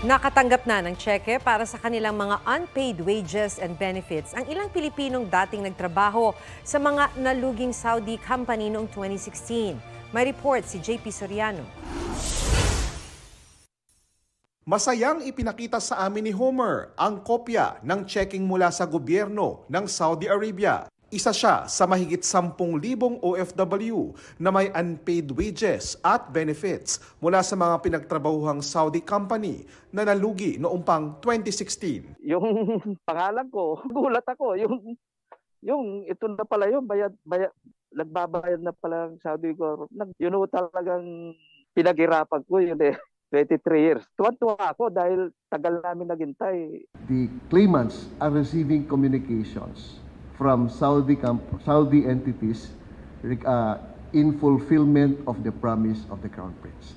Nakatanggap na ng tseke para sa kanilang mga unpaid wages and benefits ang ilang Pilipinong dating nagtrabaho sa mga naluging Saudi company noong 2016. May report si JP Soriano. Masayang ipinakita sa amin ni Homer ang kopya ng checking mula sa gobyerno ng Saudi Arabia. Isa siya sa mahigit 10,000 OFW na may unpaid wages at benefits mula sa mga pinagtrabahuhang Saudi company na nalugi noong pang 2016. Yung pangalan ko, gulat ako. Yung ito na pala yung nagbabayad na pala ang Saudi government. Yun talagang pinaghirapan ko yun eh. 23 years. Tuwan-tuwa ako dahil tagal namin naghintay. The claimants are receiving communications from Saudi entities in fulfillment of the promise of the Crown Prince.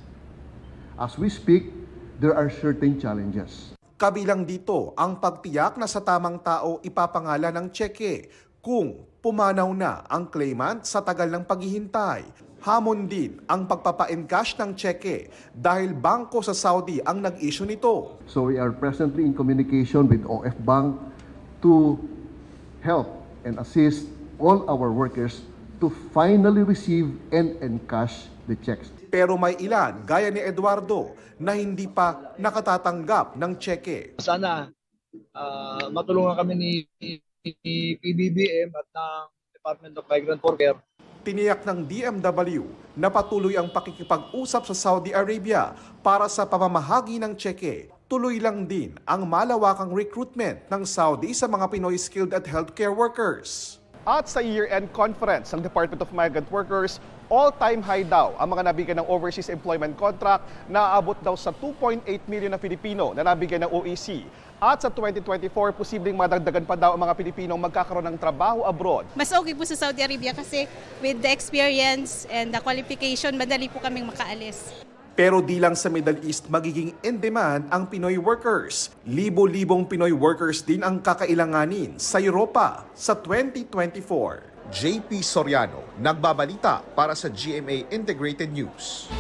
As we speak, there are certain challenges. Kabilang dito ang pagtiyak na sa tamang tao ipapangalan ng tseke kung pumanaw na ang claimant sa tagal ng paghihintay. Hamon din ang pagpapa-encash ng tseke dahil bangko sa Saudi ang nag-issue nito. So we are presently in communication with OF Bank to help and assist all our workers to finally receive and encash the checks. Pero may ilan, gaya ni Eduardo, na hindi pa nakatatanggap ng tseke. Sana matulungan kami ni PBBM at ng Department of Migrant Workers. Tiniyak ng DMW na patuloy ang pakikipag-usap sa Saudi Arabia para sa pamamahagi ng tseke. Tuloy lang din ang malawakang recruitment ng Saudi sa mga Pinoy skilled at healthcare workers. At sa year-end conference ng Department of Migrant Workers, all-time high daw ang mga nabigyan ng overseas employment contract na aabot daw sa 2.8 million na Pilipino na nabigyan ng OEC. At sa 2024, posibleng madagdagan pa daw ang mga Pilipinong magkakaroon ng trabaho abroad. Mas okay po sa Saudi Arabia kasi with the experience and the qualification, madali po kaming makaalis. Pero di lang sa Middle East magiging in demand ang Pinoy workers. Libo-libong Pinoy workers din ang kakailanganin sa Europa sa 2024. JP Soriano, nagbabalita para sa GMA Integrated News.